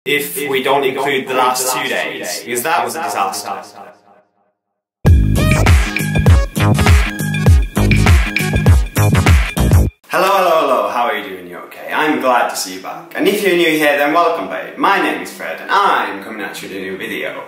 if we don't include the last 2 days, because that was a disaster. Hello, how are you doing? You okay? I'm glad to see you back. And if you're new here, then welcome babe. My name is Fred and I'm coming at you with a new video.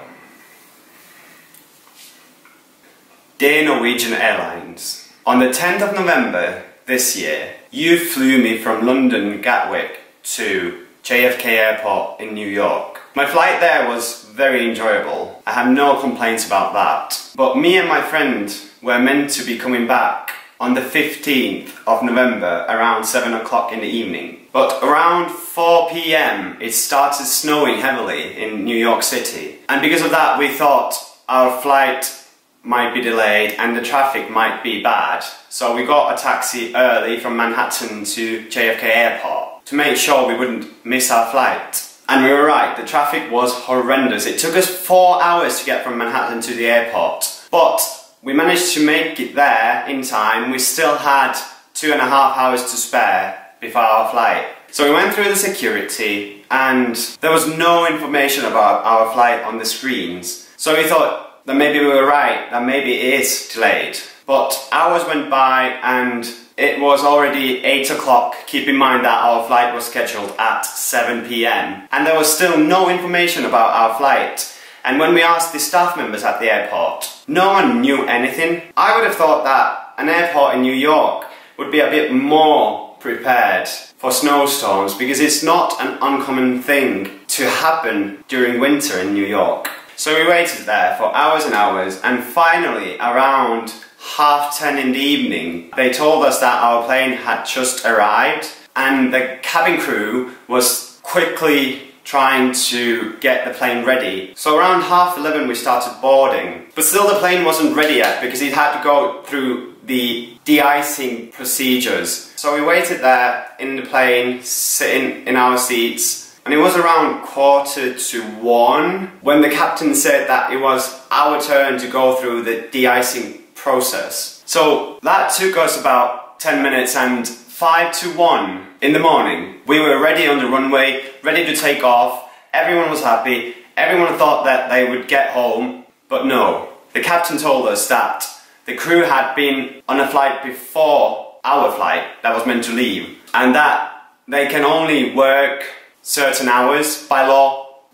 Dear Norwegian Airlines, on the 10th of November this year, you flew me from London Gatwick to JFK Airport in New York. My flight there was very enjoyable. I have no complaints about that. But me and my friend were meant to be coming back on the 15th of November around 7 o'clock in the evening. But around 4 p.m. it started snowing heavily in New York City. And because of that we thought our flight might be delayed and the traffic might be bad. So we got a taxi early from Manhattan to JFK Airport to make sure we wouldn't miss our flight. And we were right, the traffic was horrendous. It took us 4 hours to get from Manhattan to the airport. But we managed to make it there in time. We still had 2.5 hours to spare before our flight. So we went through the security and there was no information about our flight on the screens. So we thought that maybe we were right, that maybe it is delayed. But hours went by and it was already 8 o'clock. Keep in mind that our flight was scheduled at 7 p.m. and there was still no information about our flight. And when we asked the staff members at the airport, no one knew anything. I would have thought that an airport in New York would be a bit more prepared for snowstorms because it's not an uncommon thing to happen during winter in New York. So we waited there for hours and hours and finally around 10:30 in the evening they told us that our plane had just arrived and the cabin crew was quickly trying to get the plane ready. So around 11:30 we started boarding. But still the plane wasn't ready yet because it had to go through the de-icing procedures. So we waited there in the plane, sitting in our seats. And it was around 1:45 when the captain said that it was our turn to go through the de-icing process. So that took us about 10 minutes and 1:55 in the morning we were ready on the runway, ready to take off. Everyone was happy, everyone thought that they would get home, but no. The captain told us that the crew had been on a flight before our flight that was meant to leave and that they can only work certain hours by law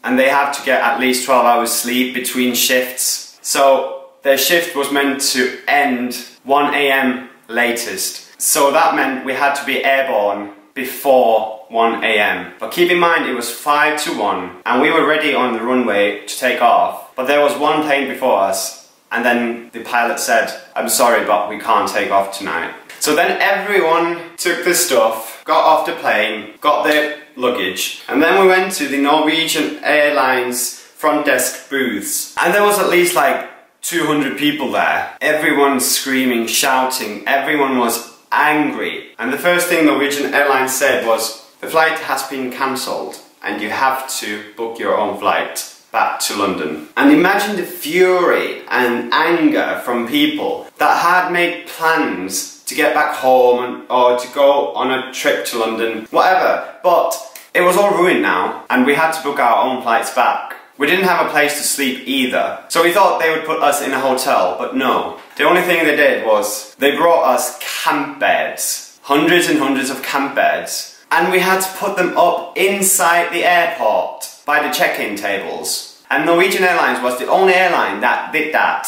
and they have to get at least 12 hours sleep between shifts. So their shift was meant to end 1 a.m. latest. So that meant we had to be airborne before 1 a.m. But keep in mind it was 1:55 and we were ready on the runway to take off. But there was one plane before us and then the pilot said, "I'm sorry but we can't take off tonight." So then everyone took their stuff, got off the plane, got their luggage, and then we went to the Norwegian Airlines front desk booths. And there was at least like 200 people there. Everyone screaming, shouting, everyone was angry. And the first thing Norwegian Airlines said was, "The flight has been cancelled and you have to book your own flight back to London." And imagine the fury and anger from people that had made plans to get back home or to go on a trip to London, whatever. But it was all ruined now and we had to book our own flights back. We didn't have a place to sleep either. So we thought they would put us in a hotel, but no. The only thing they did was they brought us camp beds. Hundreds and hundreds of camp beds. And we had to put them up inside the airport by the check-in tables. And Norwegian Airlines was the only airline that did that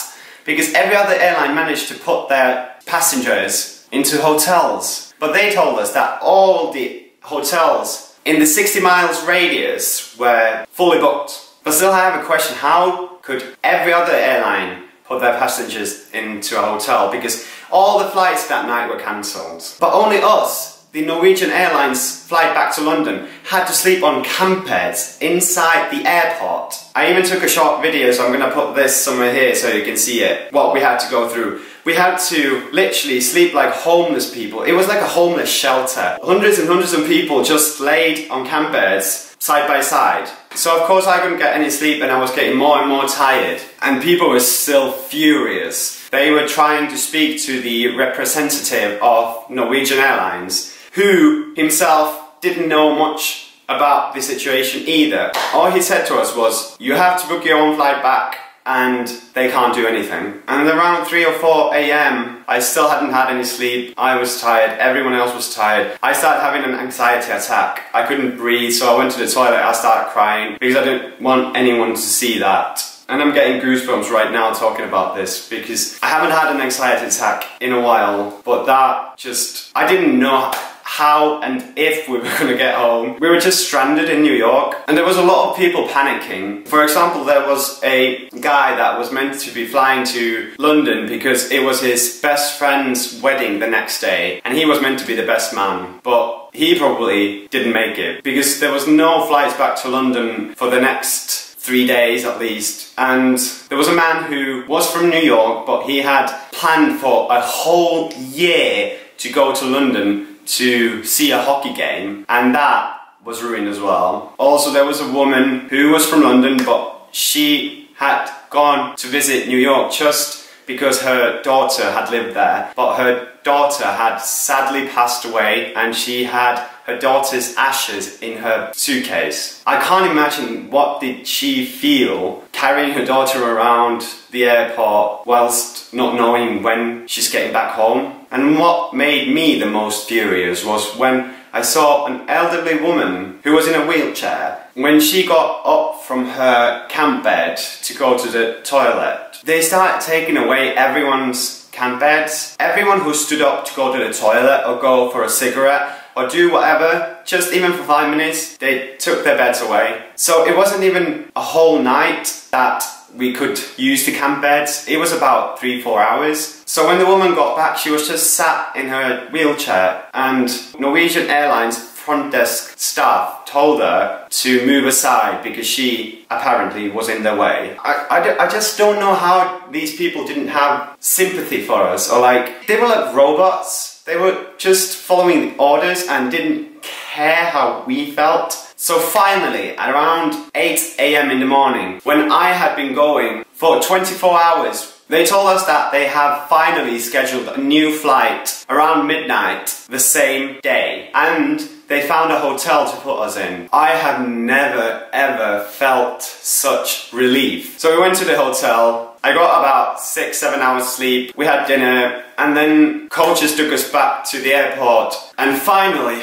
because every other airline managed to put their passengers into hotels. But they told us that all the hotels in the 60 miles radius were fully booked. But still I have a question, how could every other airline put their passengers into a hotel? Because all the flights that night were cancelled. But only us, the Norwegian Airlines flight back to London, had to sleep on camp beds inside the airport. I even took a short video, so I'm going to put this somewhere here so you can see it, what we had to go through. We had to literally sleep like homeless people. It was like a homeless shelter. Hundreds and hundreds of people just laid on camp beds side by side. So of course I couldn't get any sleep and I was getting more and more tired. And people were still furious. They were trying to speak to the representative of Norwegian Airlines, who himself didn't know much about the situation either. All he said to us was, you have to book your own flight back and they can't do anything. And around 3 or 4 a.m. I still hadn't had any sleep. I was tired, everyone else was tired. I started having an anxiety attack. I couldn't breathe, so I went to the toilet, I started crying because I didn't want anyone to see that. And I'm getting goosebumps right now talking about this because I haven't had an anxiety attack in a while, but that just, I didn't know how and if we were going to get home. We were just stranded in New York and there was a lot of people panicking. For example, there was a guy that was meant to be flying to London because it was his best friend's wedding the next day and he was meant to be the best man, but he probably didn't make it because there was no flights back to London for the next 3 days at least. And there was a man who was from New York, but he had planned for a whole year to go to London to see a hockey game, and that was ruined as well. Also, there was a woman who was from London, but she had gone to visit New York just because her daughter had lived there, but her daughter had sadly passed away and she had her daughter's ashes in her suitcase. I can't imagine what did she feel carrying her daughter around the airport whilst not knowing when she's getting back home. And what made me the most furious was when I saw an elderly woman who was in a wheelchair. When she got up from her camp bed to go to the toilet, they started taking away everyone's camp beds. Everyone who stood up to go to the toilet or go for a cigarette or do whatever, just even for 5 minutes, they took their beds away. So it wasn't even a whole night that we could use the camp beds. It was about 3-4 hours. So when the woman got back, she was just sat in her wheelchair and Norwegian Airlines front desk staff told her to move aside because she apparently was in their way. I just don't know how these people didn't have sympathy for us, or like, they were like robots. They were just following the orders and didn't care how we felt. So finally, at around 8 a.m. in the morning, when I had been going for 24 hours, they told us that they have finally scheduled a new flight around midnight the same day. And they found a hotel to put us in. I have never ever felt such relief. So we went to the hotel. I got about 6-7 hours sleep. We had dinner and then coaches took us back to the airport. And finally,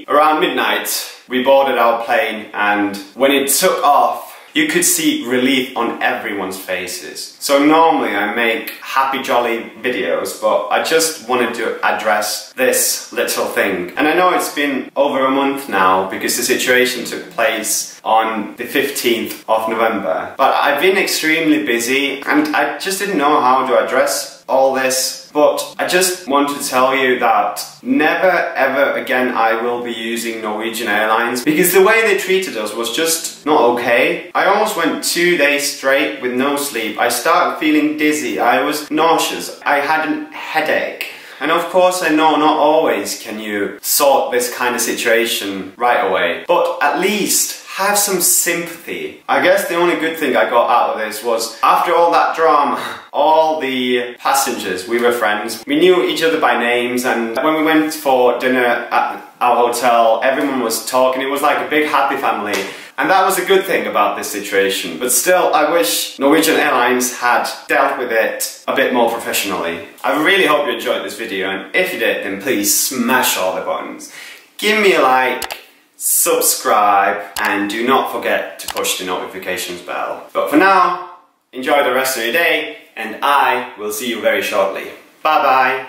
around midnight, we boarded our plane, and when it took off, you could see relief on everyone's faces. So normally I make happy jolly videos, but I just wanted to address this little thing. And I know it's been over a month now because the situation took place on the 15th of November. But I've been extremely busy and I just didn't know how to address all this. But I just want to tell you that never ever again I will be using Norwegian Airlines because the way they treated us was just not okay. I almost went 2 days straight with no sleep. I started feeling dizzy. I was nauseous. I had a headache. And of course I know not always can you sort this kind of situation right away, but at least have some sympathy. I guess the only good thing I got out of this was after all that drama, all the passengers, we were friends. We knew each other by names, and when we went for dinner at our hotel, everyone was talking. It was like a big happy family. And that was a good thing about this situation. But still, I wish Norwegian Airlines had dealt with it a bit more professionally. I really hope you enjoyed this video, and if you did, then please smash all the buttons. Give me a like, subscribe, and do not forget to push the notifications bell. But for now, enjoy the rest of your day, and I will see you very shortly. Bye bye!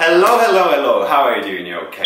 Hello, how are you doing? You okay?